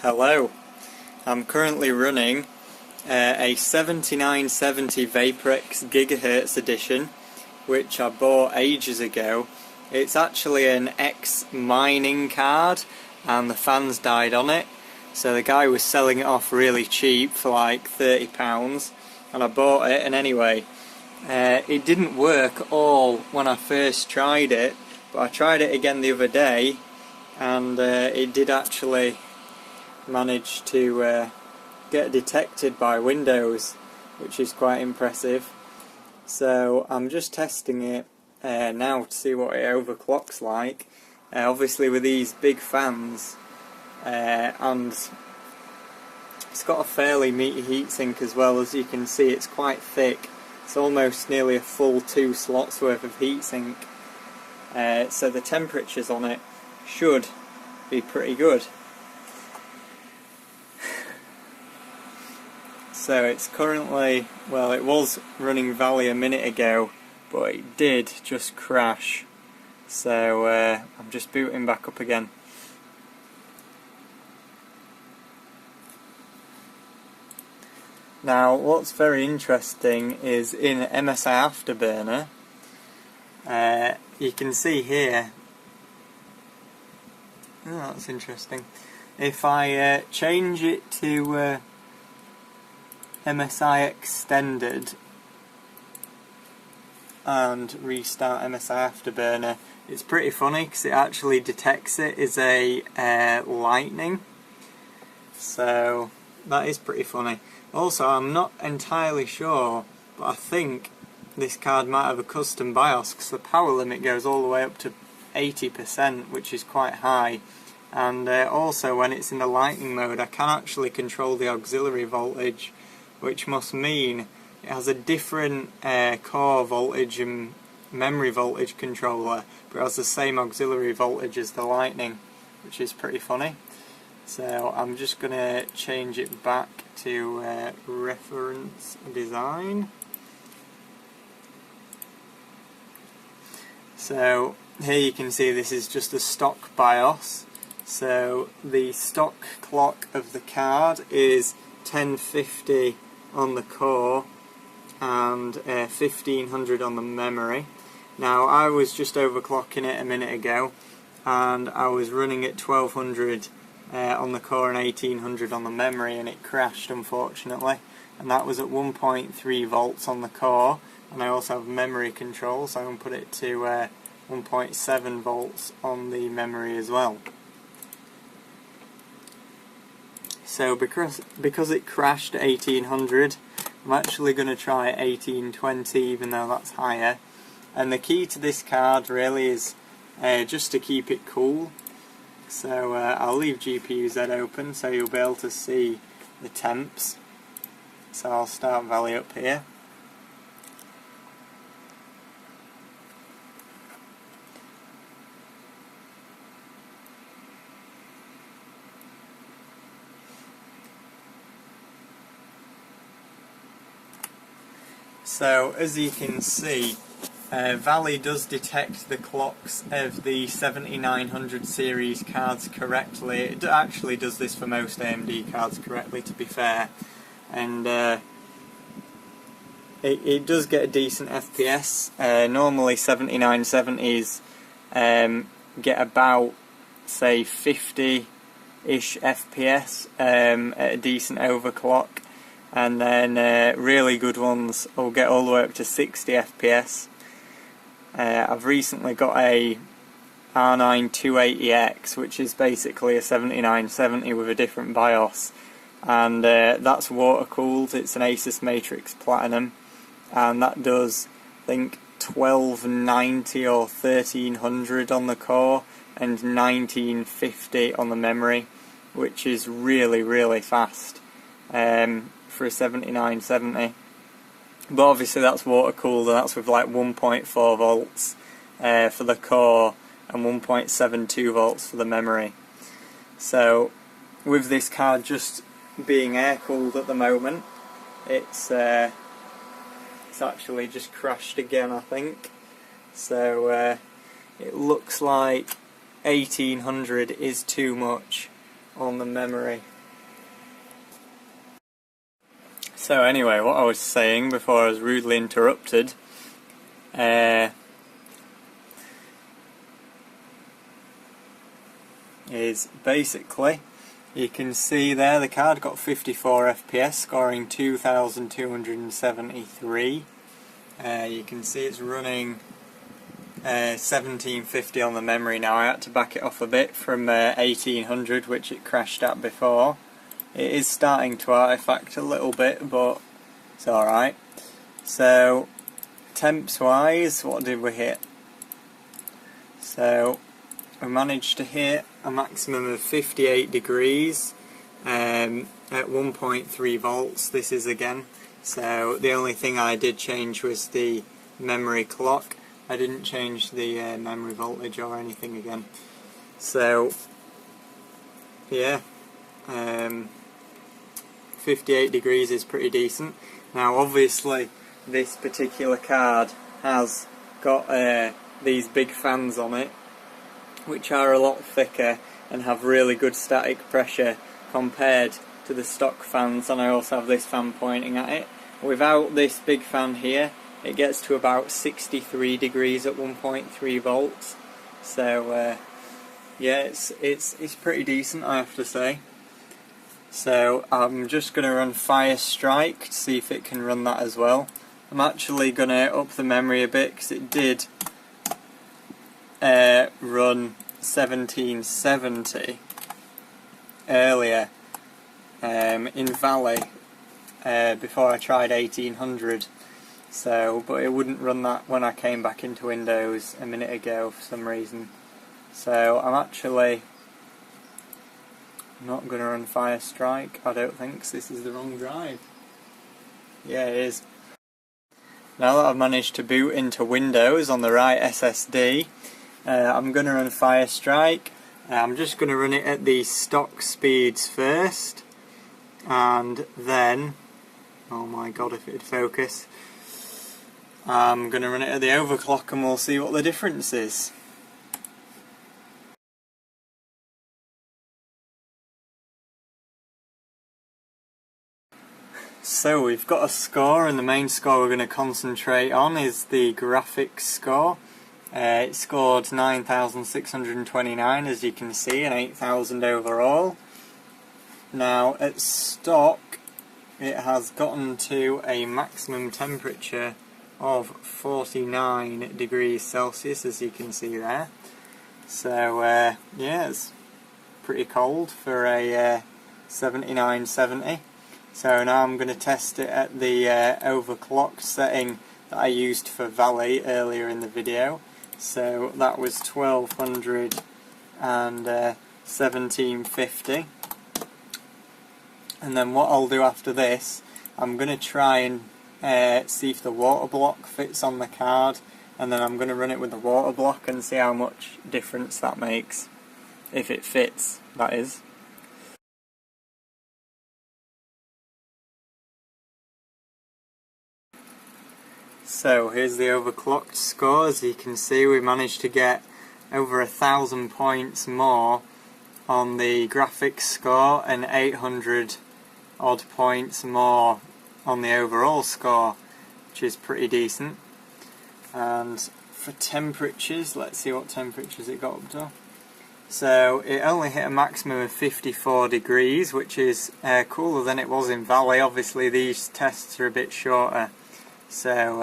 Hello, I'm currently running a 7970 Vapour GHz edition, which I bought ages ago. It's actually an ex-mining card and the fans died on it, so the guy was selling it off really cheap for like £30 and I bought it. And anyway, it didn't work all when I first tried it, but I tried it again the other day and it did actually manage to get detected by Windows, which is quite impressive. So I'm just testing it now to see what it overclocks like. Obviously with these big fans, and it's got a fairly meaty heatsink as well. As you can see, it's quite thick. It's almost nearly a full 2 slots worth of heatsink. So the temperatures on it should be pretty good. So it's currently, well, it was running Valley a minute ago, but it did just crash. So I'm just booting back up again. Now what's very interesting is in Msi Afterburner, you can see here, oh, that's interesting, if I change it to MSI Extended and restart Msi Afterburner, it's pretty funny because it actually detects it as a lightning, so that is pretty funny. Also, I'm not entirely sure, but I think this card might have a custom BIOS because the power limit goes all the way up to 80%, which is quite high. And also when it's in the lightning mode, I can actually control the auxiliary voltage, which must mean it has a different core voltage and memory voltage controller, but it has the same auxiliary voltage as the lightning, which is pretty funny. So I'm just going to change it back to reference design. So here you can see this is just a stock BIOS. So the stock clock of the card is 1050 on the core and 1500 on the memory. Now I was just overclocking it a minute ago and I was running at 1200 on the core and 1800 on the memory, and it crashed unfortunately, and that was at 1.3 volts on the core, and I also have memory control, so I'm going to put it to 1.7 volts on the memory as well. So because it crashed at 1800, I'm actually going to try 1820, even though that's higher. And the key to this card really is just to keep it cool. So I'll leave GPU-Z open so you'll be able to see the temps. So I'll start Valley up here. So as you can see, Valley does detect the clocks of the 7900 series cards correctly. It actually does this for most AMD cards correctly, to be fair, and it does get a decent FPS. Normally 7970s get about, say, 50-ish FPS at a decent overclock, and then really good ones will get all the way up to 60 FPS. I've recently got a R9 280X, which is basically a 7970 with a different BIOS, and that's water cooled. It's an Asus Matrix Platinum, and that does, I think, 1290 or 1300 on the core and 1950 on the memory, which is really fast for a 7970. But obviously that's water cooled, and that's with like 1.4 volts for the core and 1.72 volts for the memory. So with this card just being air cooled at the moment, it's actually just crashed again, I think. So it looks like 1800 is too much on the memory. So anyway, what I was saying before I was rudely interrupted, is basically, you can see there the card got 54 FPS, scoring 2273. You can see it's running 1750 on the memory now. I had to back it off a bit from 1800, which it crashed at before. It is starting to artifact a little bit, but it's alright. So, temps wise, what did we hit? So, we managed to hit a maximum of 58 degrees at 1.3 volts. This is again. So, the only thing I did change was the memory clock. I didn't change the memory voltage or anything again. So, yeah. 58 degrees is pretty decent. Now obviously this particular card has got these big fans on it, which are a lot thicker and have really good static pressure compared to the stock fans, and I also have this fan pointing at it. Without this big fan here, it gets to about 63 degrees at 1.3 volts. So yeah, it's pretty decent, I have to say. So I'm just going to run Fire Strike to see if it can run that as well. I'm actually going to up the memory a bit because it did run 1770 earlier in Valley before I tried 1800. So, but it wouldn't run that when I came back into Windows a minute ago for some reason. So I'm actually not going to run Fire Strike, I don't think, 'cause this is the wrong drive. Yeah, it is. Now that I've managed to boot into Windows on the right SSD, I'm going to run Fire Strike. I'm just going to run it at the stock speeds first, and then, oh my god, if it'd focus, I'm going to run it at the overclock and we'll see what the difference is. So we've got a score, and the main score we're going to concentrate on is the graphics score. It scored 9,629 as you can see, and 8,000 overall. Now at stock it has gotten to a maximum temperature of 49 degrees Celsius, as you can see there. So yeah, it's pretty cold for a 7970. So now I'm going to test it at the overclocked setting that I used for Valley earlier in the video. So that was 1200 and 1750. And then what I'll do after this, I'm going to try and see if the water block fits on the card, and then I'm going to run it with the water block and see how much difference that makes. If it fits, that is. So here's the overclocked score. As you can see, we managed to get over 1,000 points more on the graphics score and 800 odd points more on the overall score, which is pretty decent. And for temperatures, let's see what temperatures it got up to. So it only hit a maximum of 54 degrees, which is cooler than it was in Valley. Obviously these tests are a bit shorter, so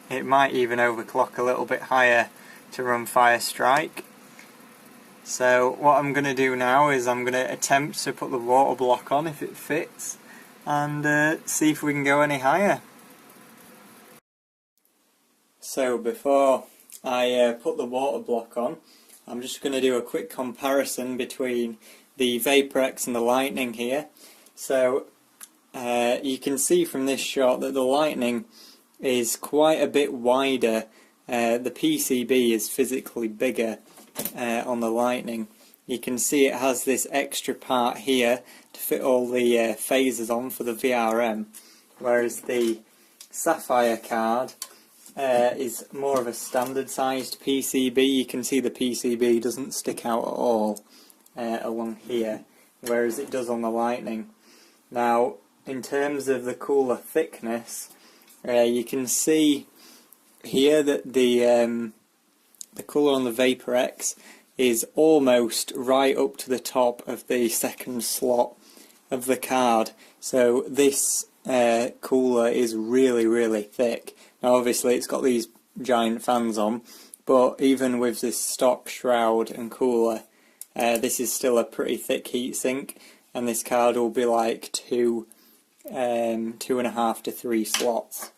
it might even overclock a little bit higher to run Fire Strike. So what I'm going to do now is I'm going to attempt to put the water block on if it fits, and see if we can go any higher. So before I put the water block on, I'm just going to do a quick comparison between the Vapour X and the Lightning here. So you can see from this shot that the Lightning is quite a bit wider. The PCB is physically bigger on the Lightning. You can see it has this extra part here to fit all the phasers on for the VRM, whereas the Sapphire card is more of a standard sized PCB. You can see the PCB doesn't stick out at all along here, whereas it does on the Lightning. Now in terms of the cooler thickness, you can see here that the cooler on the Vapour X is almost right up to the top of the second slot of the card. So this cooler is really thick. Now obviously it's got these giant fans on, but even with this stock shroud and cooler, this is still a pretty thick heatsink, and this card will be like 2.5 to 3 slots,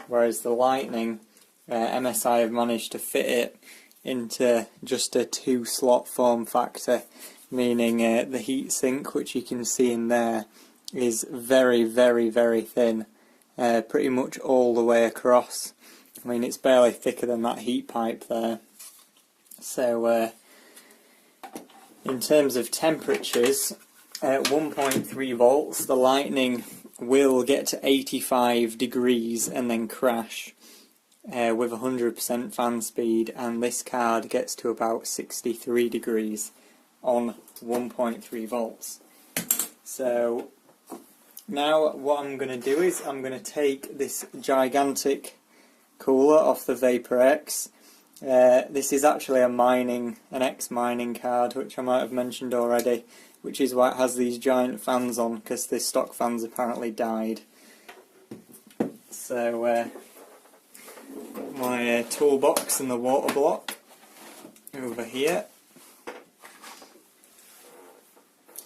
whereas the Lightning, MSI have managed to fit it into just a 2-slot form factor, meaning the heatsink, which you can see in there, is very thin, pretty much all the way across. I mean, it's barely thicker than that heat pipe there. So in terms of temperatures, at 1.3 volts the Lightning will get to 85 degrees and then crash with 100% fan speed, and this card gets to about 63 degrees on 1.3 volts. So now what I'm going to do is I'm going to take this gigantic cooler off the Vapour X. This is actually an X-mining card, which I might have mentioned already, which is why it has these giant fans on, because the stock fans apparently died. So my toolbox and the water block over here.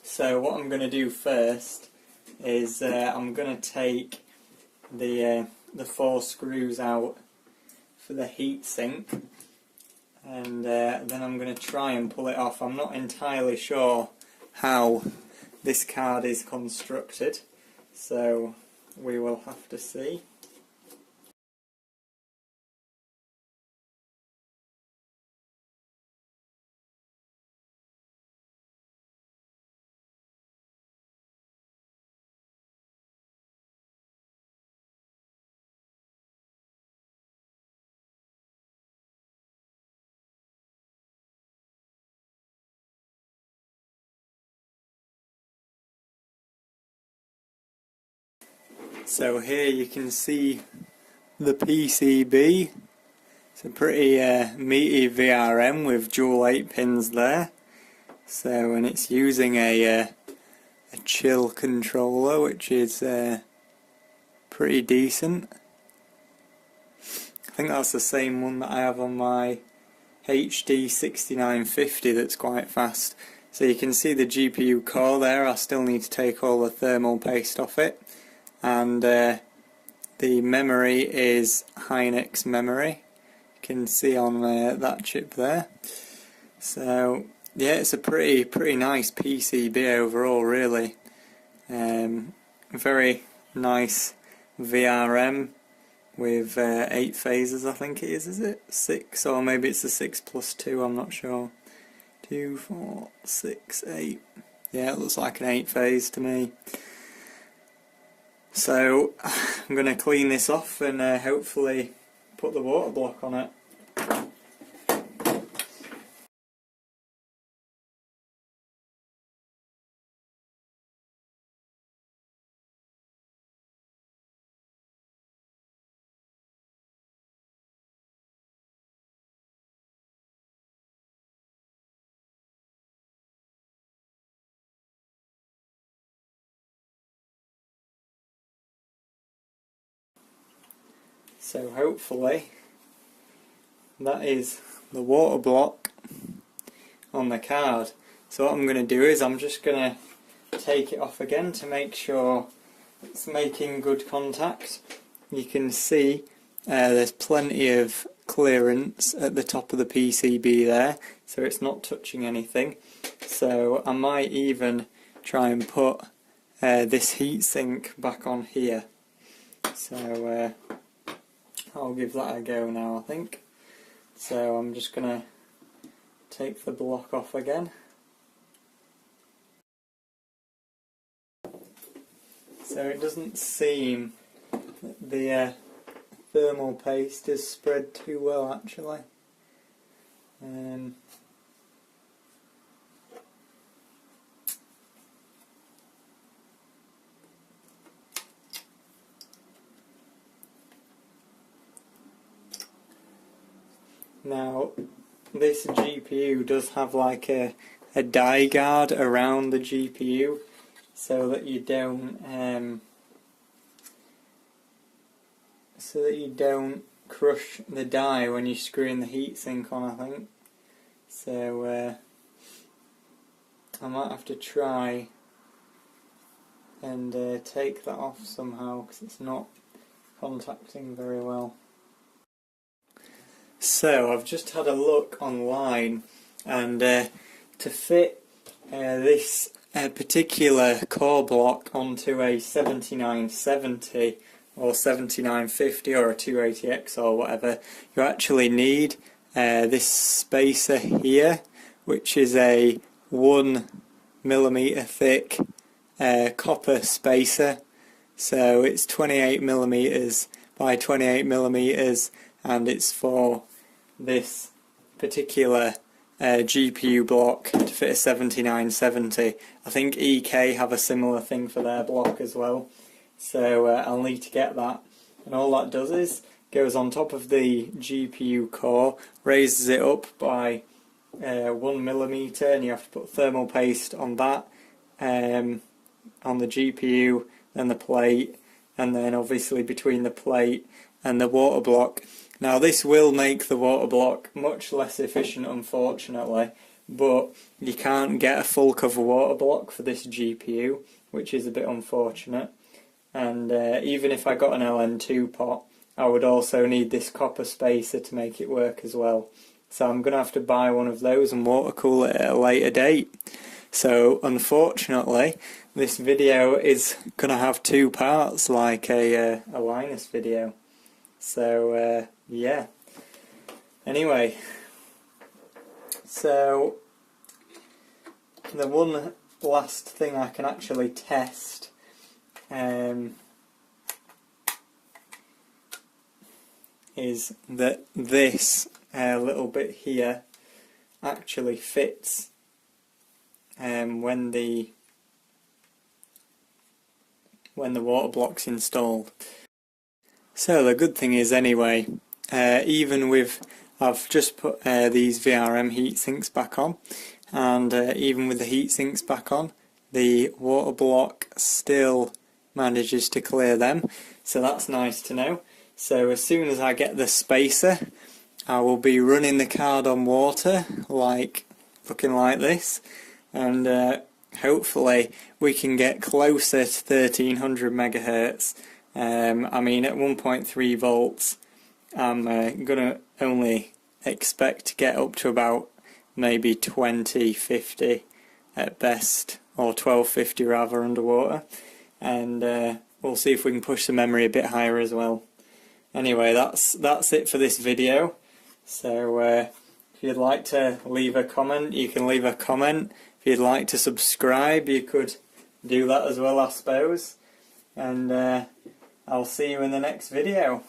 So what I'm going to do first is I'm going to take the 4 screws out for the heatsink, and then I'm going to try and pull it off. I'm not entirely sure how this card is constructed, so we will have to see. So here you can see the PCB. It's a pretty meaty VRM with dual 8 pins there. So, and it's using a chill controller, which is pretty decent. I think that's the same one that I have on my HD7970 that's quite fast. So you can see the GPU core there. I still need to take all the thermal paste off it. And the memory is Hynix memory. You can see on that chip there. So yeah, it's a pretty nice PCB overall, really. Very nice VRM with 8 phases, I think it is it? 6, or maybe it's a 6 plus 2, I'm not sure. 2, 4, 6, 8. Yeah, it looks like an 8 phase to me. So I'm going to clean this off and hopefully put the water block on it. So hopefully that is the water block on the card. So what I'm going to do is I'm just going to take it off again to make sure it's making good contact. You can see there's plenty of clearance at the top of the PCB there, so it's not touching anything. So I might even try and put this heatsink back on here. So I'll give that a go now, I think. So I'm just going to take the block off again. So it doesn't seem that the thermal paste is spread too well, actually. Now this GPU does have like a die guard around the GPU so that you don't crush the die when you're screwing the heatsink on, I think. So I might have to try and take that off somehow because it's not contacting very well. So I've just had a look online, and to fit this particular core block onto a 7970 or 7950 or a 280X or whatever, you actually need this spacer here, which is a 1mm thick copper spacer. So it's 28mm by 28mm, and it's for this particular GPU block to fit a 7970. I think EK have a similar thing for their block as well. So I'll need to get that, and all that does is goes on top of the GPU core, raises it up by 1mm, and you have to put thermal paste on that, on the GPU, then the plate, and then obviously between the plate and the water block. Now this will make the water block much less efficient, unfortunately, but you can't get a full cover water block for this GPU, which is a bit unfortunate. And even if I got an LN2 pot, I would also need this copper spacer to make it work as well. So I'm going to have to buy one of those and water cool it at a later date. So unfortunately, this video is going to have two parts, like a Linus video. So yeah. Anyway, so the one last thing I can actually test is that this little bit here actually fits when the water block's installed. So the good thing is anyway, even with, I've just put these VRM heatsinks back on, and even with the heatsinks back on, the water block still manages to clear them, so that's nice to know. So as soon as I get the spacer, I will be running the card on water, looking like this, and hopefully we can get closer to 1300 megahertz. I mean, at 1.3 volts, I'm gonna only expect to get up to about maybe 2050 at best, or 1250 rather, underwater, and we'll see if we can push the memory a bit higher as well. Anyway, that's it for this video. So if you'd like to leave a comment, you can leave a comment. If you'd like to subscribe, you could do that as well, I suppose. And I'll see you in the next video.